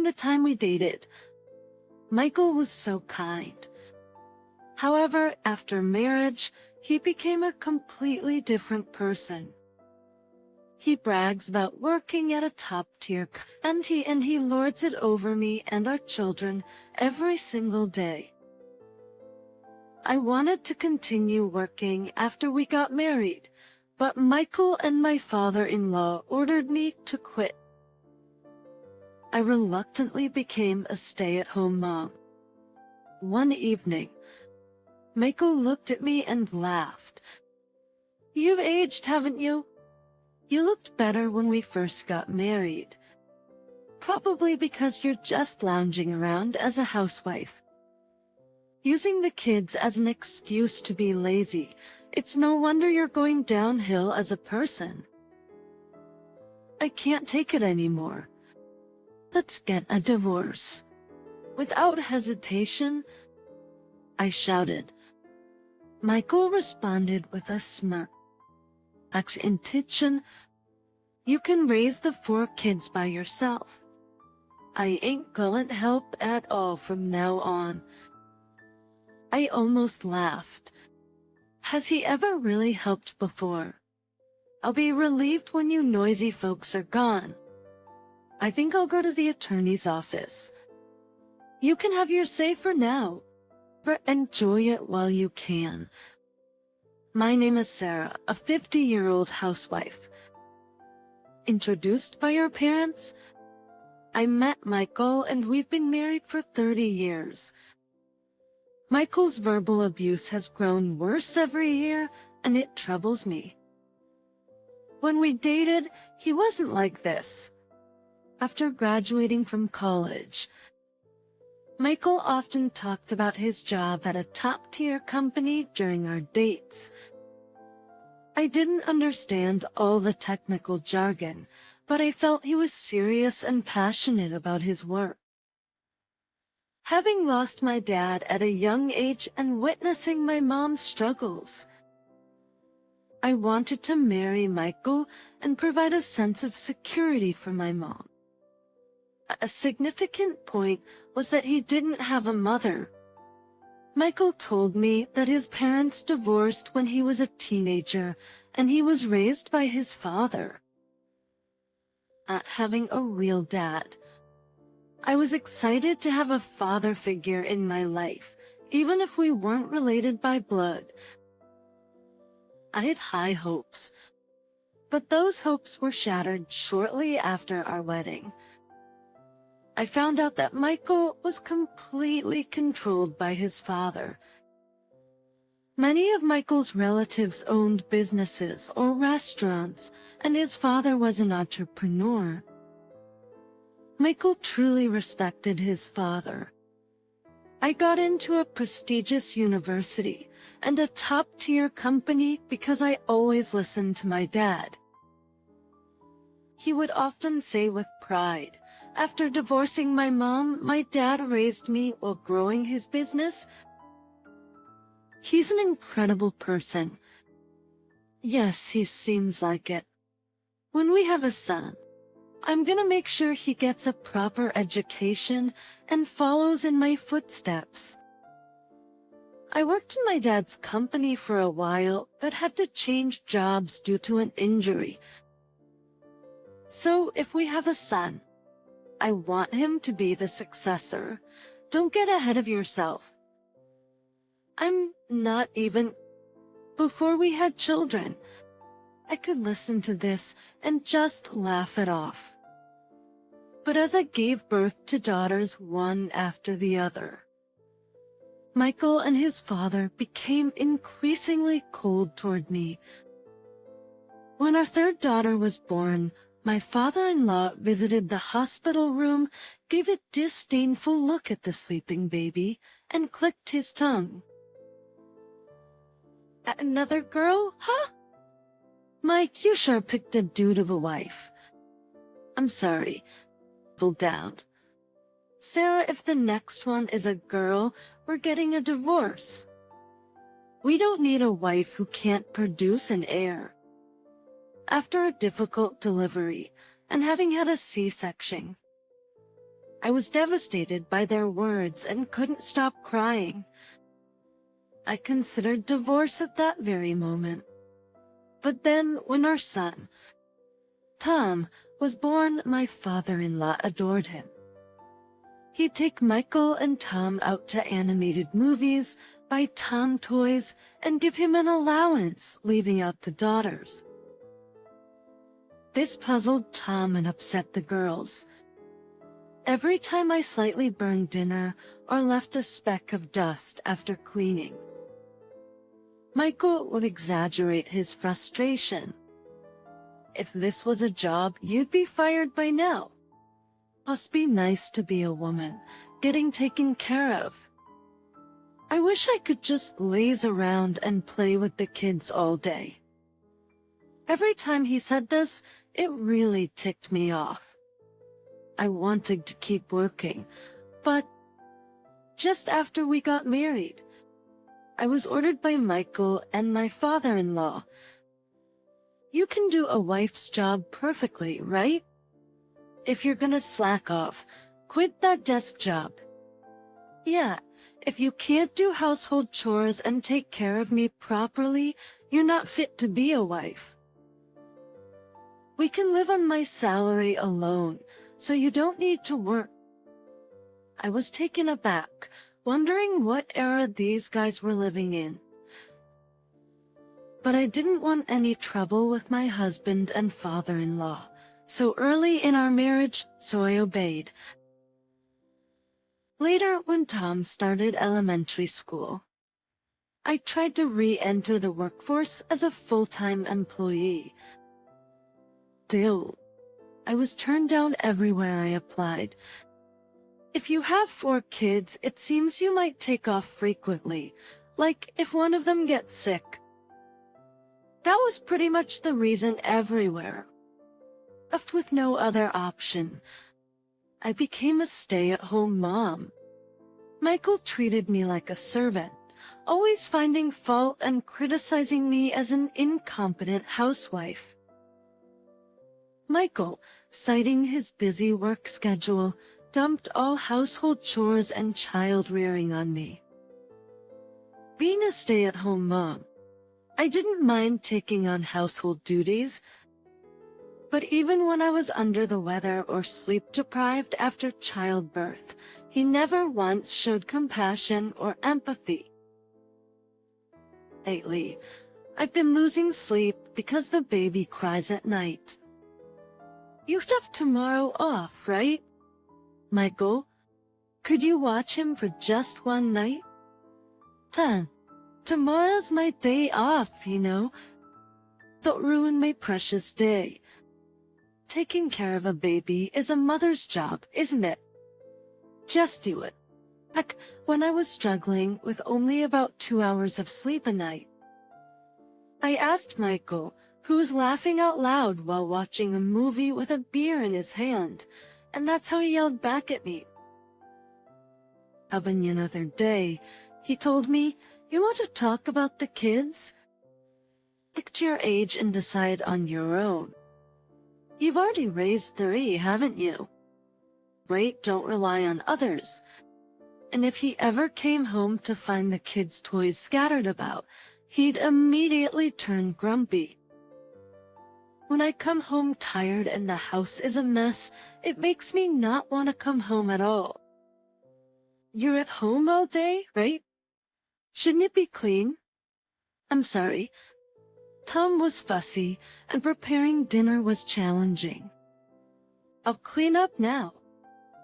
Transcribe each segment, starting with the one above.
during the time we dated. Michael was so kind. However, after marriage, he became a completely different person. He brags about working at a top-tier and he lords it over me and our children every single day. I wanted to continue working after we got married, but Michael and my father-in-law ordered me to quit. I reluctantly became a stay-at-home mom. One evening, Michael looked at me and laughed. "You've aged, haven't you? You looked better when we first got married. Probably because you're just lounging around as a housewife. Using the kids as an excuse to be lazy, it's no wonder you're going downhill as a person. I can't take it anymore. Let's get a divorce." Without hesitation, I shouted. Michael responded with a smirk. "Intention, you can raise the 4 kids by yourself. I ain't gonna help at all from now on." I almost laughed. Has he ever really helped before? I'll be relieved when you noisy folks are gone. I think I'll go to the attorney's office. You can have your say for now, but enjoy it while you can. My name is Sarah, a 50-year-old housewife. Introduced by your parents? I met Michael and we've been married for 30 years. Michael's verbal abuse has grown worse every year, and it troubles me. When we dated, he wasn't like this. After graduating from college, Michael often talked about his job at a top-tier company during our dates. I didn't understand all the technical jargon, but I felt he was serious and passionate about his work. Having lost my dad at a young age and witnessing my mom's struggles, I wanted to marry Michael and provide a sense of security for my mom. A significant point was that he didn't have a mother. Michael told me that his parents divorced when he was a teenager and he was raised by his father. Having a real dad. I was excited to have a father figure in my life, even if we weren't related by blood. I had high hopes, but those hopes were shattered shortly after our wedding. I found out that Michael was completely controlled by his father. Many of Michael's relatives owned businesses or restaurants, and his father was an entrepreneur. Michael truly respected his father. I got into a prestigious university and a top-tier company because I always listened to my dad. He would often say with pride, "After divorcing my mom, my dad raised me while growing his business." He's an incredible person. Yes, he seems like it. When we have a son, I'm gonna make sure he gets a proper education and follows in my footsteps. I worked in my dad's company for a while, but had to change jobs due to an injury. So if we have a son, I want him to be the successor. Don't get ahead of yourself. I'm not even... Before we had children, I could listen to this and just laugh it off. But as I gave birth to daughters one after the other, Michael and his father became increasingly cold toward me. When our 3rd daughter was born, my father-in-law visited the hospital room, gave a disdainful look at the sleeping baby, and clicked his tongue. "Another girl, huh? Mike, you sure picked a dude of a wife." "I'm sorry." Pull down. "Sarah, if the next one is a girl, we're getting a divorce. We don't need a wife who can't produce an heir." After a difficult delivery, and having had a C-section, I was devastated by their words and couldn't stop crying. I considered divorce at that very moment. But then, when our son, Tom, was born, my father-in-law adored him. He'd take Michael and Tom out to animated movies, buy Tom toys, and give him an allowance, leaving out the daughters. This puzzled Tom and upset the girls. Every time I slightly burned dinner or left a speck of dust after cleaning, Michael would exaggerate his frustration. If this was a job, you'd be fired by now. Must be nice to be a woman, getting taken care of. I wish I could just laze around and play with the kids all day. Every time he said this, it really ticked me off. I wanted to keep working, but just after we got married, I was ordered by Michael and my father-in-law. You can do a wife's job perfectly, right? If you're gonna slack off, quit that desk job. Yeah, if you can't do household chores and take care of me properly, you're not fit to be a wife. We can live on my salary alone, so you don't need to work. I was taken aback, wondering what era these guys were living in. But I didn't want any trouble with my husband and father-in-law, so early in our marriage, so I obeyed. Later, when Tom started elementary school, I tried to re-enter the workforce as a full-time employee. Still, I was turned down everywhere I applied. If you have 4 kids, it seems you might take off frequently, like if one of them gets sick. That was pretty much the reason everywhere. Left with no other option, I became a stay-at-home mom. Michael treated me like a servant, always finding fault and criticizing me as an incompetent housewife. Michael, citing his busy work schedule, dumped all household chores and child-rearing on me. Being a stay-at-home mom, I didn't mind taking on household duties, but even when I was under the weather or sleep-deprived after childbirth, he never once showed compassion or empathy. Lately, I've been losing sleep because the baby cries at night. You have tomorrow off, right? Michael, could you watch him for just one night? Then, tomorrow's my day off, you know. Don't ruin my precious day. Taking care of a baby is a mother's job, isn't it? Just do it. Like when I was struggling with only about 2 hours of sleep a night. I asked Michael, who was laughing out loud while watching a movie with a beer in his hand, and that's how he yelled back at me. Having another day, he told me, "You want to talk about the kids? Pick to your age and decide on your own. You've already raised 3, haven't you? Right, don't rely on others." And if he ever came home to find the kids' toys scattered about, he'd immediately turn grumpy. When I come home tired and the house is a mess, it makes me not want to come home at all. You're at home all day, right? Shouldn't it be clean? I'm sorry. Tom was fussy, and preparing dinner was challenging. I'll clean up now.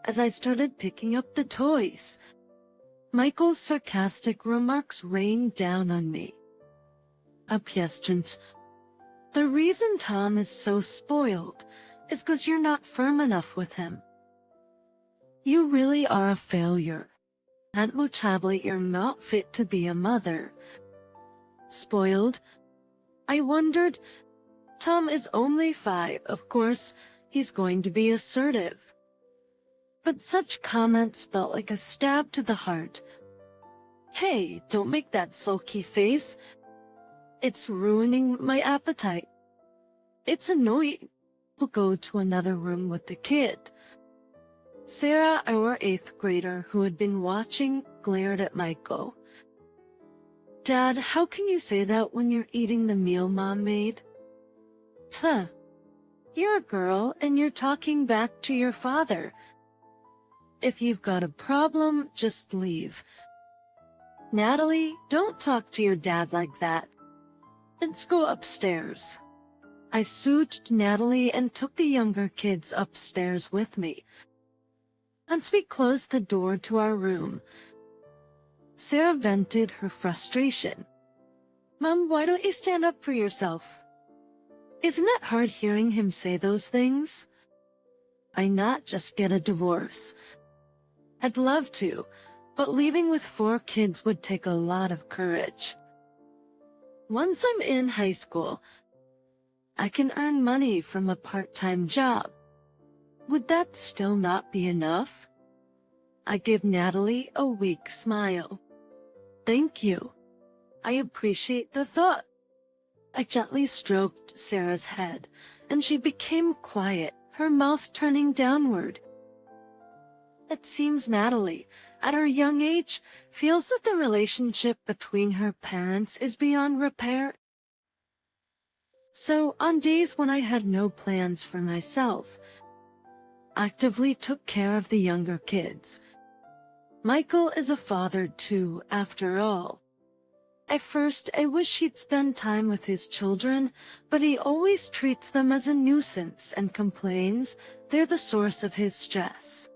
As I started picking up the toys, Michael's sarcastic remarks rained down on me. Abjections. The reason Tom is so spoiled is 'cause you're not firm enough with him. You really are a failure. Unmutably, you're not fit to be a mother. Spoiled? I wondered. Tom is only 5, of course, he's going to be assertive. But such comments felt like a stab to the heart. Hey, don't make that sulky face. It's ruining my appetite. It's annoying. We'll go to another room with the kid. Sarah, our 8th grader who had been watching, glared at Michael. "Dad, how can you say that when you're eating the meal Mom made?" "Huh. You're a girl and you're talking back to your father. If you've got a problem, just leave. Natalie, don't talk to your dad like that. Let's go upstairs." I soothed Natalie and took the younger kids upstairs with me. Once we closed the door to our room, Sarah vented her frustration. "Mom, why don't you stand up for yourself? Isn't it hard hearing him say those things? Why not just get a divorce? I'd love to, but leaving with 4 kids would take a lot of courage. Once I'm in high school, I can earn money from a part-time job. Would that still not be enough?" I give Natalie a weak smile. "Thank you. I appreciate the thought." I gently stroked Sarah's head, and she became quiet, her mouth turning downward. It seems Natalie, at her young age, feels that the relationship between her parents is beyond repair. So, on days when I had no plans for myself, I actively took care of the younger kids. Michael is a father too, after all. At first, I wish he'd spend time with his children, but he always treats them as a nuisance and complains they're the source of his stress.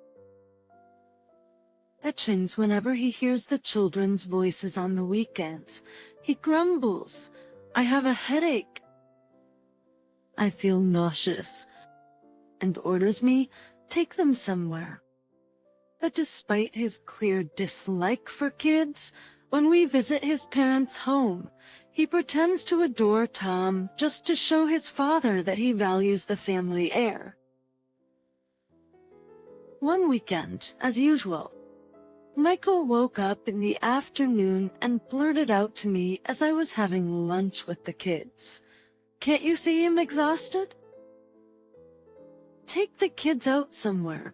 Etchings whenever he hears the children's voices on the weekends. He grumbles, "I have a headache." I feel nauseous, and orders me, "Take them somewhere." But despite his clear dislike for kids, when we visit his parents' home, he pretends to adore Tom just to show his father that he values the family heir. One weekend, as usual, Michael woke up in the afternoon and blurted out to me as I was having lunch with the kids, "Can't you see I'm exhausted? Take the kids out somewhere.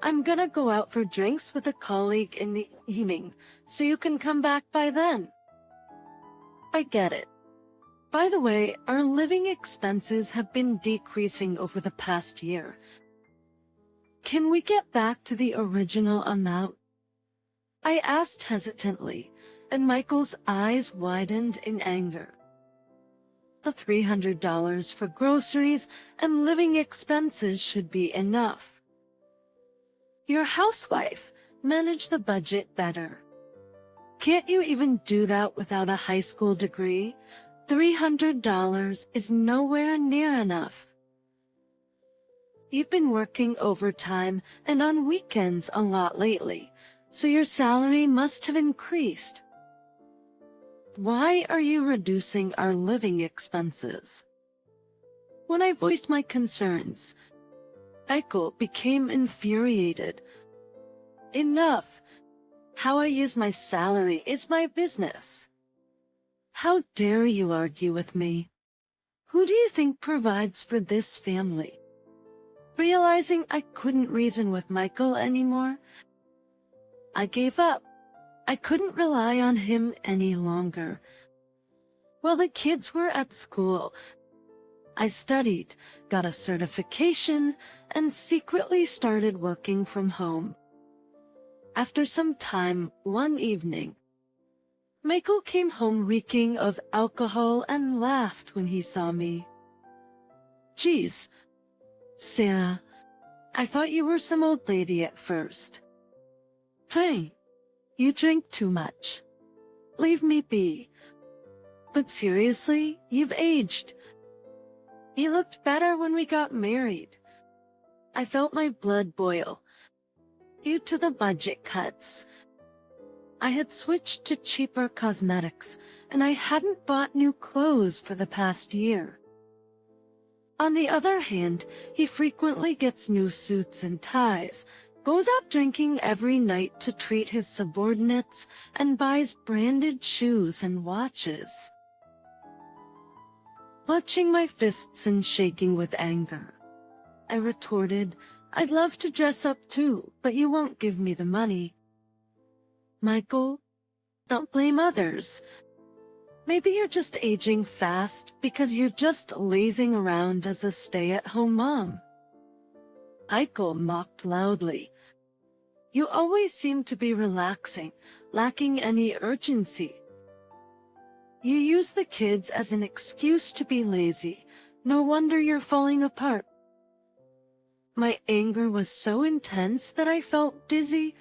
I'm gonna go out for drinks with a colleague in the evening, so you can come back by then." I get it. By the way, our living expenses have been decreasing over the past year. Can we get back to the original amount? I asked hesitantly, and Michael's eyes widened in anger. The $300 for groceries and living expenses should be enough. You're a housewife. Manage the budget better. Can't you even do that without a high school degree? $300 is nowhere near enough. You've been working overtime and on weekends a lot lately, so your salary must have increased. Why are you reducing our living expenses? When I voiced my concerns, Michael became infuriated. "Enough! How I use my salary is my business. How dare you argue with me? Who do you think provides for this family?" Realizing I couldn't reason with Michael anymore, I gave up. I couldn't rely on him any longer. While the kids were at school, I studied, got a certification, and secretly started working from home. After some time, one evening, Michael came home reeking of alcohol and laughed when he saw me. "Geez, Sarah, I thought you were some old lady at first. Hey, you drink too much. Leave me be. But seriously, you've aged. You looked better when we got married." I felt my blood boil. Due to the budget cuts, I had switched to cheaper cosmetics, and I hadn't bought new clothes for the past year. On the other hand, he frequently gets new suits and ties, goes out drinking every night to treat his subordinates, and buys branded shoes and watches. Clutching my fists and shaking with anger, I retorted, I'd love to dress up too, but you won't give me the money. Michael, don't blame others. Maybe you're just aging fast because you're just lazing around as a stay-at-home mom. Michael mocked loudly. You always seem to be relaxing, lacking any urgency. You use the kids as an excuse to be lazy. No wonder you're falling apart. My anger was so intense that I felt dizzy.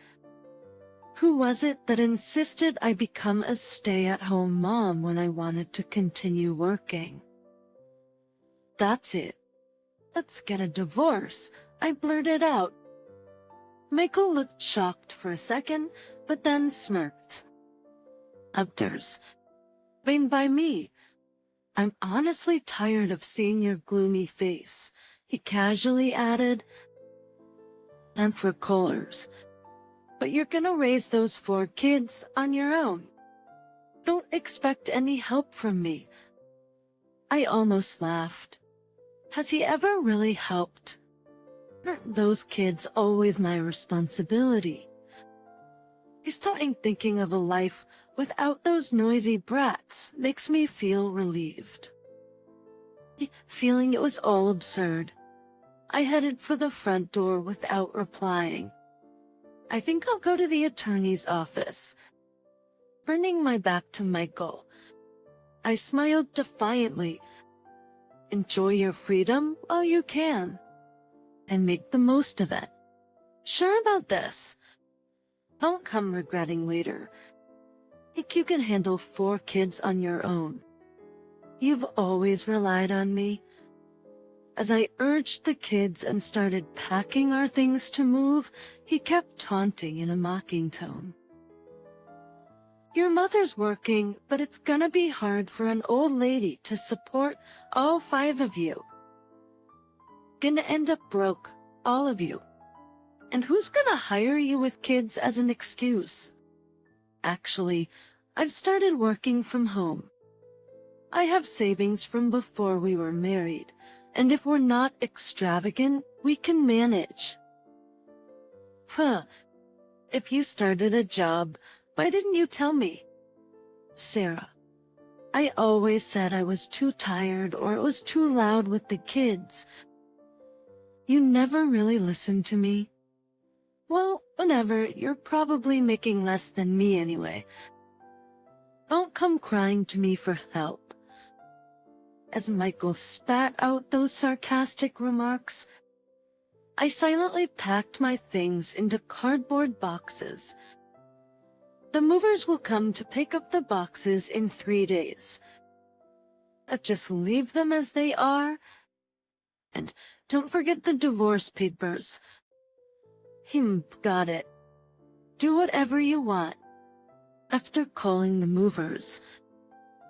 Who was it that insisted I become a stay-at-home mom when I wanted to continue working? That's it. Let's get a divorce, I blurted out. Michael looked shocked for a second, but then smirked. Abders. Been by me. I'm honestly tired of seeing your gloomy face, he casually added. And for colors. But you're gonna raise those 4 kids on your own. Don't expect any help from me. I almost laughed. Has he ever really helped? Aren't those kids always my responsibility? Starting thinking of a life without those noisy brats makes me feel relieved. Feeling it was all absurd, I headed for the front door without replying. I think I'll go to the attorney's office. Turning my back to Michael, I smiled defiantly. Enjoy your freedom while you can, and make the most of it. Sure about this? Don't come regretting later. Think you can handle 4 kids on your own. You've always relied on me. As I urged the kids and started packing our things to move, he kept taunting in a mocking tone. Your mother's working, but it's gonna be hard for an old lady to support all 5 of you. Gonna end up broke, all of you. And who's gonna hire you with kids as an excuse? Actually, I've started working from home. I have savings from before we were married, and if we're not extravagant, we can manage. If you started a job, why didn't you tell me? Sarah, I always said I was too tired or it was too loud with the kids. You never really listened to me. Well, whenever, you're probably making less than me anyway. Don't come crying to me for help. As Michael spat out those sarcastic remarks, I silently packed my things into cardboard boxes. The movers will come to pick up the boxes in 3 days. Just leave them as they are. And don't forget the divorce papers. Got it. Do whatever you want. After calling the movers,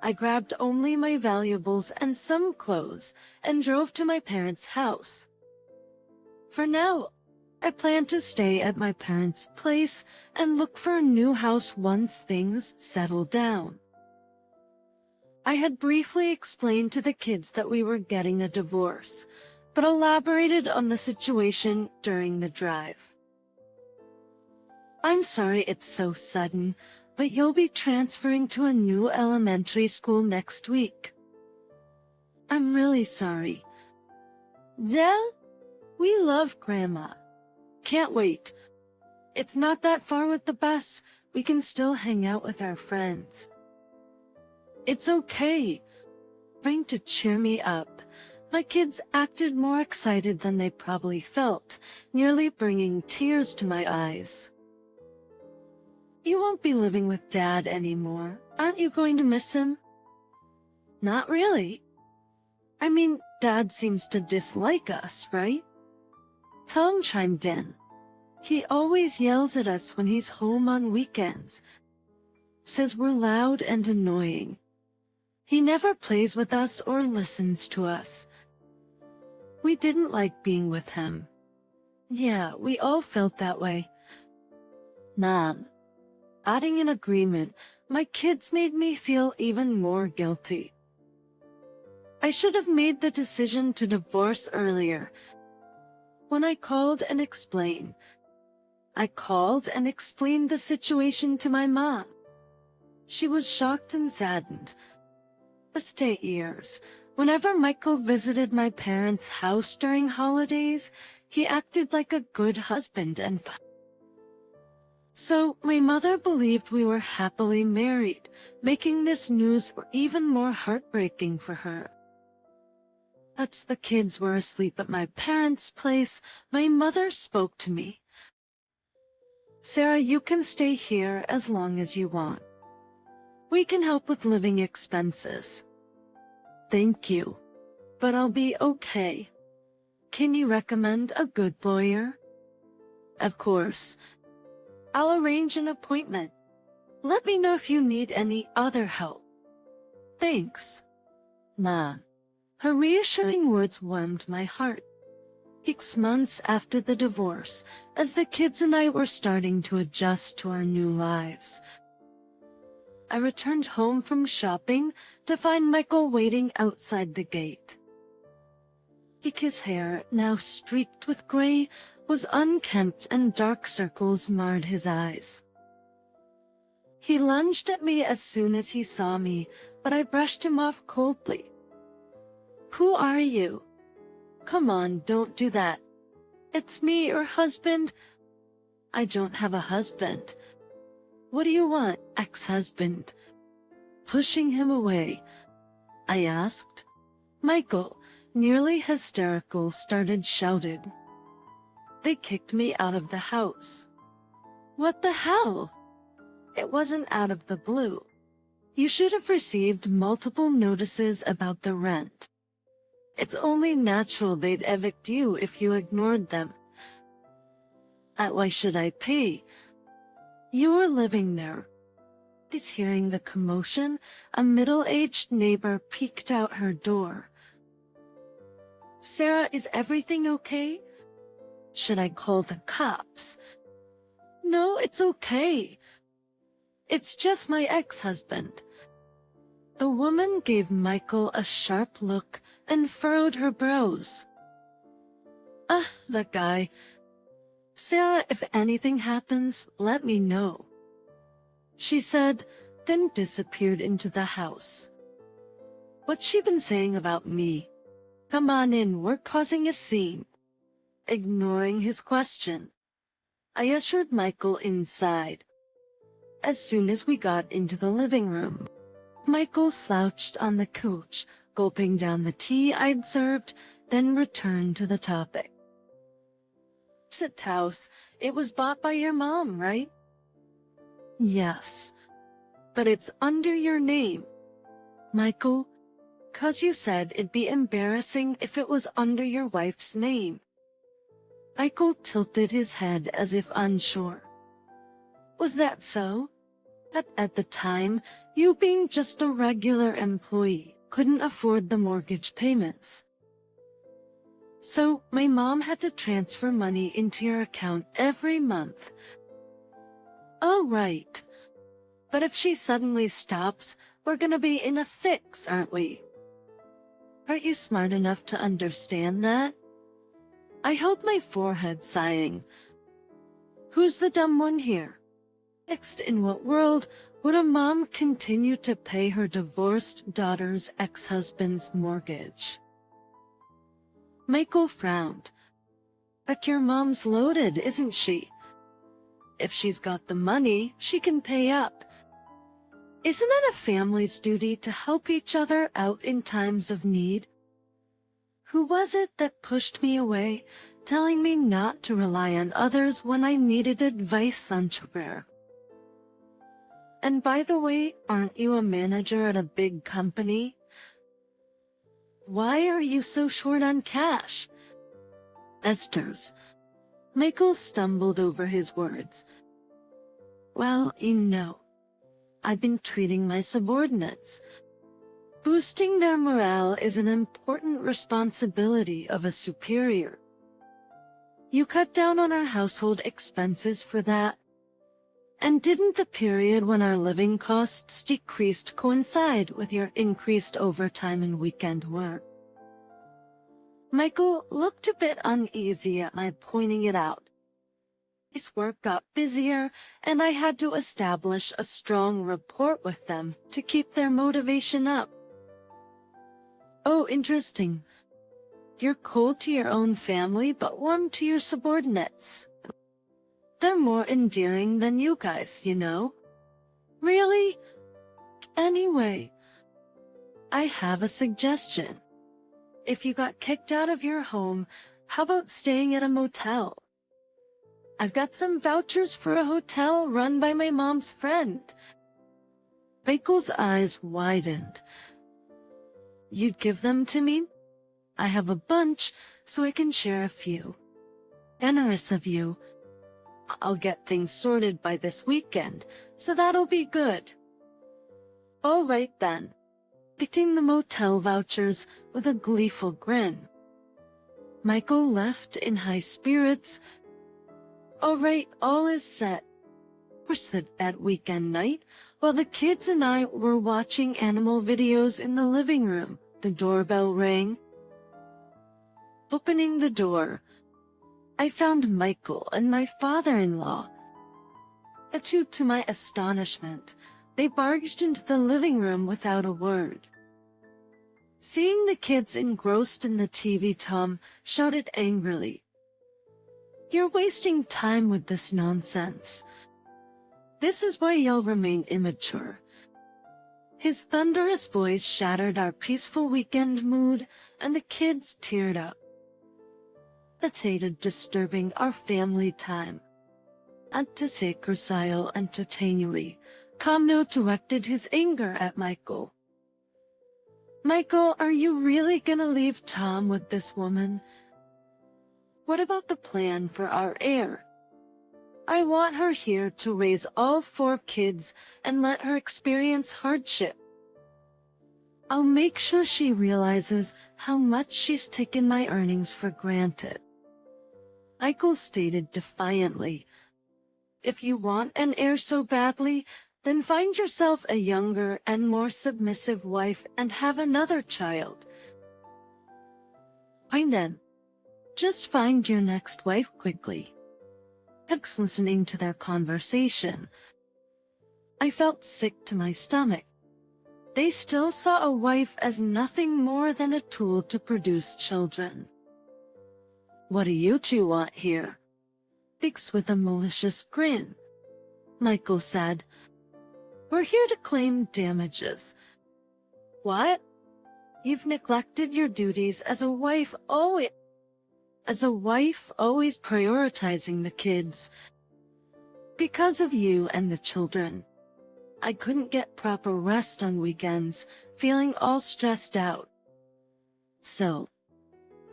I grabbed only my valuables and some clothes and drove to my parents' house. For now, I plan to stay at my parents' place and look for a new house once things settle down. I had briefly explained to the kids that we were getting a divorce, but elaborated on the situation during the drive. I'm sorry it's so sudden, but you'll be transferring to a new elementary school next week. I'm really sorry. Yeah? We love Grandma. Can't wait. It's not that far with the bus. We can still hang out with our friends. It's okay. Trying to cheer me up, my kids acted more excited than they probably felt, nearly bringing tears to my eyes. You won't be living with Dad anymore. Aren't you going to miss him? Not really. I mean, Dad seems to dislike us, right? Tom chimed in. He always yells at us when he's home on weekends. Says we're loud and annoying. He never plays with us or listens to us. We didn't like being with him. Yeah, we all felt that way. Mom. Adding in agreement, my kids made me feel even more guilty. I should have made the decision to divorce earlier. When I called and explained the situation to my mom. She was shocked and saddened. The stay years. Whenever Michael visited my parents' house during holidays, he acted like a good husband and so my mother believed we were happily married, making this news even more heartbreaking for her. As the kids were asleep at my parents' place, my mother spoke to me. "Sarah, you can stay here as long as you want. We can help with living expenses." "Thank you, but I'll be okay. Can you recommend a good lawyer?" "Of course. I'll arrange an appointment. Let me know if you need any other help." "Thanks, Ma." Her reassuring words warmed my heart. 6 months after the divorce, as the kids and I were starting to adjust to our new lives, I returned home from shopping to find Michael waiting outside the gate. His hair, now streaked with gray, was unkempt and dark circles marred his eyes. He lunged at me as soon as he saw me, but I brushed him off coldly. "Who are you? Come on, don't do that. It's me, your husband." "I don't have a husband." "What do you want, ex-husband?" Pushing him away, I asked. Michael, nearly hysterical, started shouting. They kicked me out of the house. "What the hell?" "It wasn't out of the blue. You should have received multiple notices about the rent. It's only natural they'd evict you if you ignored them." "Why should I pay? You were living there." Hearing the commotion, a middle-aged neighbor peeked out her door. "Sarah, is everything okay? Should I call the cops?" "No, it's okay. It's just my ex-husband." The woman gave Michael a sharp look and furrowed her brows. That guy. "Sarah, if anything happens, let me know," she said, then disappeared into the house. "What's she been saying about me? Come on in, we're causing a scene." Ignoring his question, I ushered Michael inside. As soon as we got into the living room, Michael slouched on the couch, gulping down the tea I'd served, then returned to the topic. "Sit house, it was bought by your mom, right?" "Yes, but it's under your name." "Michael, 'cause you said it'd be embarrassing if it was under your wife's name." Michael tilted his head as if unsure. "Was that so? At the time, you being just a regular employee couldn't afford the mortgage payments. So my mom had to transfer money into your account every month." "Oh, right. But if she suddenly stops, we're gonna be in a fix, aren't we?" "Aren't you smart enough to understand that?" I held my forehead, sighing. Who's the dumb one here? Next, in what world would a mom continue to pay her divorced daughter's ex-husband's mortgage? Michael frowned. "But your mom's loaded, isn't she? If she's got the money, she can pay up. Isn't it a family's duty to help each other out in times of need?" Who was it that pushed me away, telling me not to rely on others when I needed advice on career? "And by the way, aren't you a manager at a big company? Why are you so short on cash?" Esther's. Michael stumbled over his words. "Well, I've been treating my subordinates. Boosting their morale is an important responsibility of a superior. You cut down on our household expenses for that. And didn't the period when our living costs decreased coincide with your increased overtime and weekend work?" Michael looked a bit uneasy at my pointing it out. His work got busier, and I had to establish a strong rapport with them to keep their motivation up. Oh, interesting. You're cold to your own family, but warm to your subordinates. They're more endearing than you guys, you know? Really? Anyway, I have a suggestion. If you got kicked out of your home, how about staying at a motel? I've got some vouchers for a hotel run by my mom's friend. Michael's eyes widened. You'd give them to me? I have a bunch, so I can share a few. Generous of you. I'll get things sorted by this weekend, so that'll be good. All right then. Picking the motel vouchers with a gleeful grin. Michael left in high spirits. All right, all is set. We sat at weekend night while the kids and I were watching animal videos in the living room. The doorbell rang. Opening the door, I found Michael and my father-in-law. To my astonishment, they barged into the living room without a word. Seeing the kids engrossed in the TV, Tom shouted angrily, "You're wasting time with this nonsense. This is why you'll remain immature." His thunderous voice shattered our peaceful weekend mood, and the kids teared up. Disturbing our family time. Antisakursayo entertainui. Kamno directed his anger at Michael. Michael, are you really gonna leave Tom with this woman? What about the plan for our heir? I want her here to raise all 4 kids and let her experience hardship. I'll make sure she realizes how much she's taken my earnings for granted. Michael stated defiantly, if you want an heir so badly, then find yourself a younger and more submissive wife and have another child. Fine then. Just find your next wife quickly. Listening to their conversation, I felt sick to my stomach. They still saw a wife as nothing more than a tool to produce children. What do you two want here? Biggs with a malicious grin. Michael said, We're here to claim damages. What? You've neglected your duties as a wife always prioritizing the kids. Because of you and the children, I couldn't get proper rest on weekends, feeling all stressed out. So,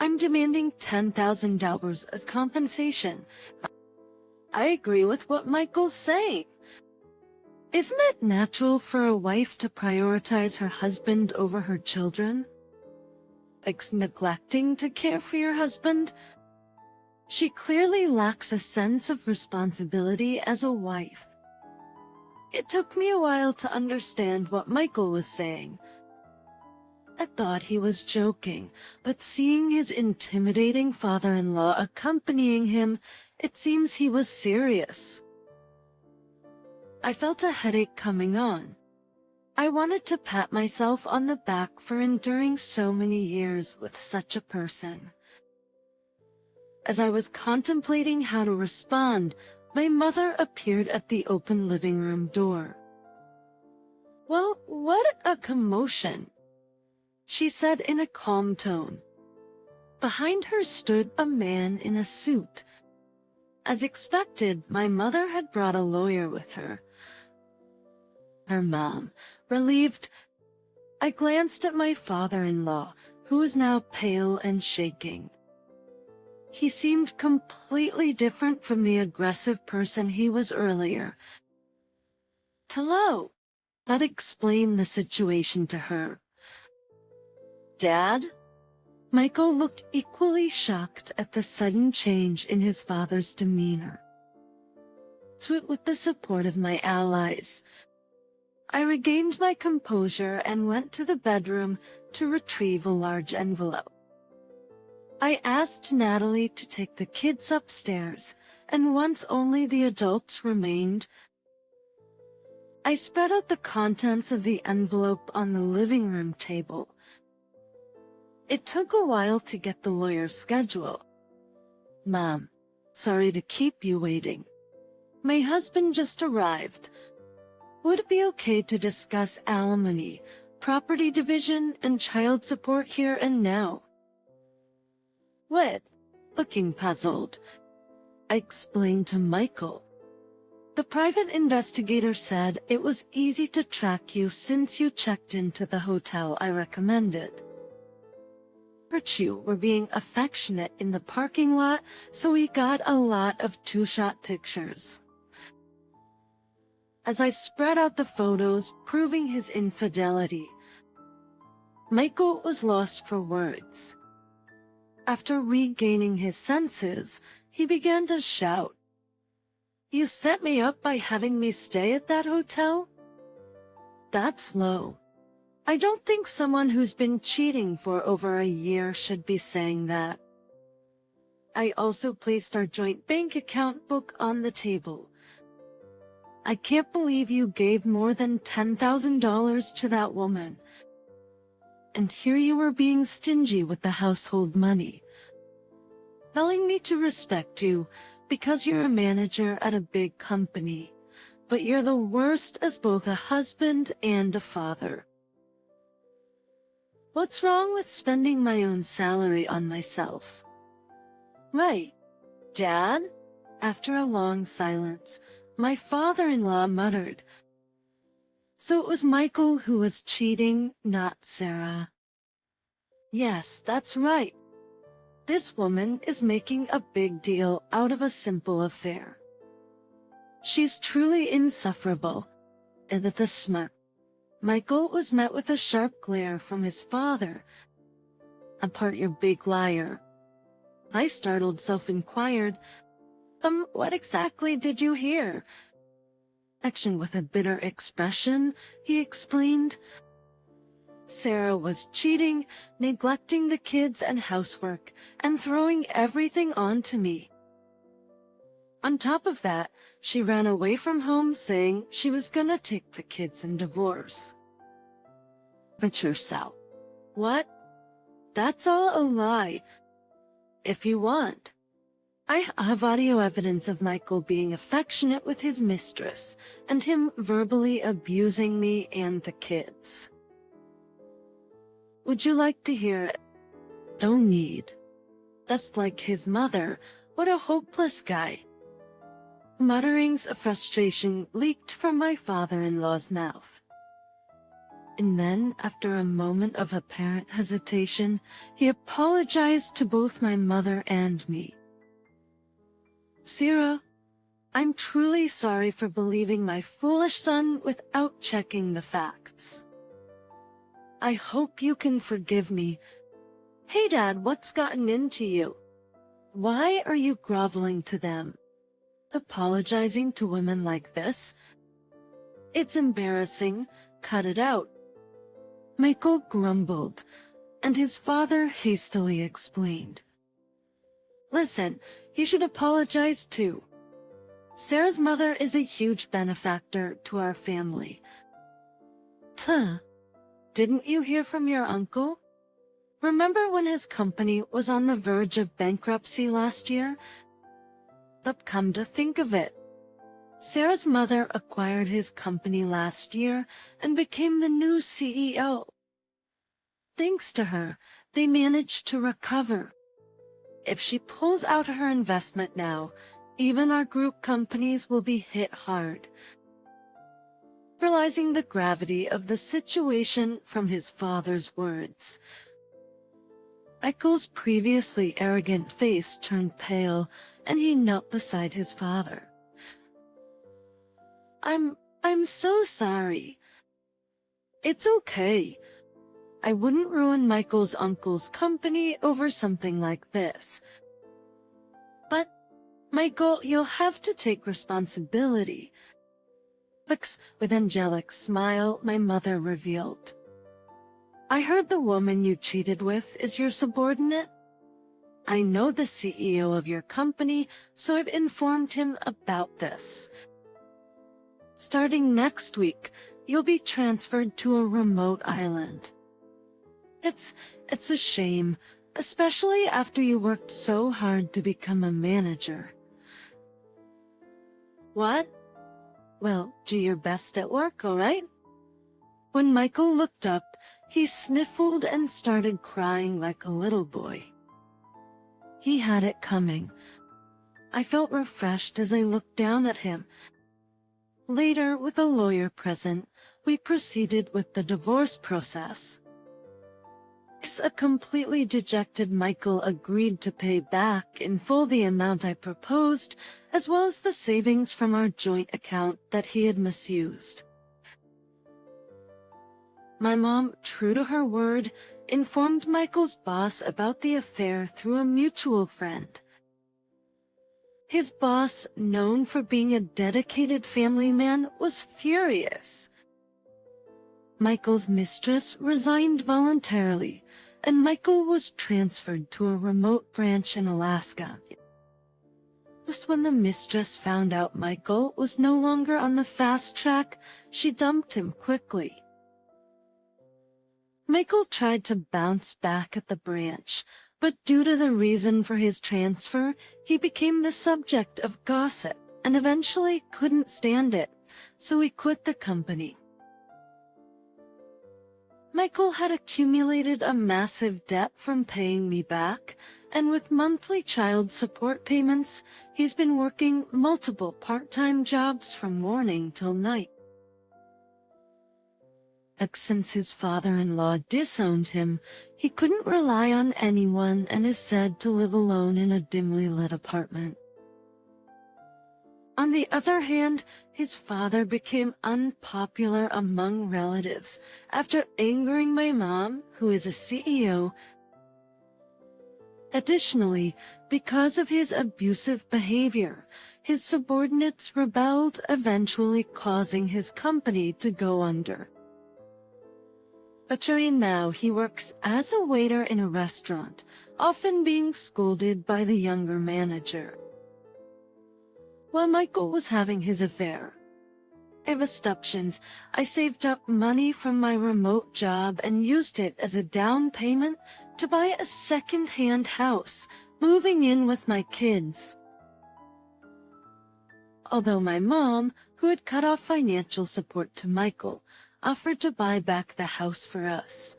I'm demanding $10,000 as compensation. I agree with what Michael's saying. Isn't it natural for a wife to prioritize her husband over her children? Like neglecting to care for your husband? She clearly lacks a sense of responsibility as a wife. It took me a while to understand what Michael was saying. I thought he was joking, but seeing his intimidating father-in-law accompanying him, it seems he was serious. I felt a headache coming on. I wanted to pat myself on the back for enduring so many years with such a person. As I was contemplating how to respond, my mother appeared at the open living room door. Well, what a commotion, she said in a calm tone. Behind her stood a man in a suit. As expected, my mother had brought a lawyer with her. Her mom, relieved. I glanced at my father-in-law, who was now pale and shaking. He seemed completely different from the aggressive person he was earlier. Hello. I'd explain the situation to her. Dad? Michael looked equally shocked at the sudden change in his father's demeanor. With the support of my allies, I regained my composure and went to the bedroom to retrieve a large envelope. I asked Natalie to take the kids upstairs, and once only the adults remained, I spread out the contents of the envelope on the living room table. It took a while to get the lawyer's schedule. Mom, sorry to keep you waiting. My husband just arrived. Would it be okay to discuss alimony, property division, and child support here and now? What? Looking puzzled, I explained to Michael. The private investigator said it was easy to track you since you checked into the hotel I recommended. You were being affectionate in the parking lot, so we got a lot of two-shot pictures. As I spread out the photos proving his infidelity, Michael was lost for words. After regaining his senses, he began to shout, "You set me up by having me stay at that hotel? That's low. I don't think someone who's been cheating for over a year should be saying that." I also placed our joint bank account book on the table. "I can't believe you gave more than $10,000 to that woman. And here you were being stingy with the household money. Telling me to respect you because you're a manager at a big company, but you're the worst as both a husband and a father. What's wrong with spending my own salary on myself?" "Right, Dad?" After a long silence, my father-in-law muttered, "So it was Michael who was cheating, not Sarah." "Yes, that's right. This woman is making a big deal out of a simple affair. She's truly insufferable." And with a smirk, Michael was met with a sharp glare from his father. "Apart, you big liar." My startled self inquired, What exactly did you hear?" Action with a bitter expression, he explained, "Sarah was cheating, neglecting the kids and housework, and throwing everything onto me. On top of that, she ran away from home saying she was gonna take the kids and divorce." "But yourself." "What? That's all a lie. If you want, I have audio evidence of Michael being affectionate with his mistress and him verbally abusing me and the kids. Would you like to hear it?" "Don't need. Just like his mother, what a hopeless guy." Mutterings of frustration leaked from my father-in-law's mouth. And then, after a moment of apparent hesitation, he apologized to both my mother and me. "Sarah, I'm truly sorry for believing my foolish son without checking the facts. I hope you can forgive me." "Hey Dad, what's gotten into you? Why are you groveling to them? Apologizing to women like this? It's embarrassing. Cut it out." Michael grumbled, and his father hastily explained, "Listen, you should apologize too. Sarah's mother is a huge benefactor to our family." "Huh? Didn't you hear from your uncle? Remember when his company was on the verge of bankruptcy last year? But come to think of it, Sarah's mother acquired his company last year and became the new CEO. Thanks to her, they managed to recover. If she pulls out her investment now, even our group companies will be hit hard." Realizing the gravity of the situation from his father's words, Michael's previously arrogant face turned pale, and he knelt beside his father. I'm so sorry." "It's okay. I wouldn't ruin Michael's uncle's company over something like this. But, Michael, you'll have to take responsibility." With angelic smile, my mother revealed, "I heard the woman you cheated with is your subordinate?" I know the CEO of your company, so I've informed him about this. Starting next week, you'll be transferred to a remote island. It's a shame, especially after you worked so hard to become a manager. What? Well, do your best at work, alright? When Michael looked up, he sniffled and started crying like a little boy. He had it coming. I felt refreshed as I looked down at him. Later, with a lawyer present, we proceeded with the divorce process. A completely dejected Michael agreed to pay back in full the amount I proposed, as well as the savings from our joint account that he had misused. My mom, true to her word, informed Michael's boss about the affair through a mutual friend. His boss, known for being a dedicated family man, was furious. Michael's mistress resigned voluntarily, and Michael was transferred to a remote branch in Alaska. Just when the mistress found out Michael was no longer on the fast track, she dumped him quickly. Michael tried to bounce back at the branch, but due to the reason for his transfer, he became the subject of gossip and eventually couldn't stand it, so he quit the company. Michael had accumulated a massive debt from paying me back, and with monthly child support payments, he's been working multiple part-time jobs from morning till night. Since his father-in-law disowned him, he couldn't rely on anyone and is said to live alone in a dimly lit apartment. On the other hand, his father became unpopular among relatives after angering my mom, who is a CEO. Additionally, because of his abusive behavior, his subordinates rebelled, eventually causing his company to go under. But now he works as a waiter in a restaurant, often being scolded by the younger manager. While Michael was having his affair, I saved up money from my remote job and used it as a down payment to buy a second-hand house, moving in with my kids. Although my mom, who had cut off financial support to Michael, offered to buy back the house for us.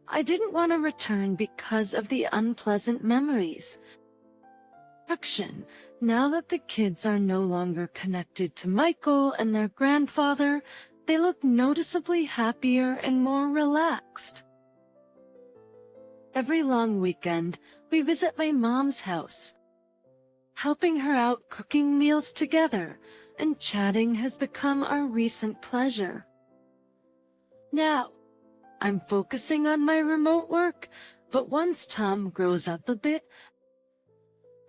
I didn't want to return because of the unpleasant memories. Now that the kids are no longer connected to Michael and their grandfather, they look noticeably happier and more relaxed. Every long weekend, we visit my mom's house. Helping her out cooking meals together and chatting has become our recent pleasure. Now, I'm focusing on my remote work, but once Tom grows up a bit,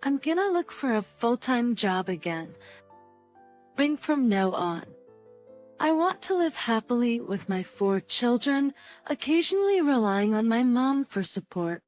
I'm gonna look for a full-time job again. From now on, I want to live happily with my 4 children, occasionally relying on my mom for support.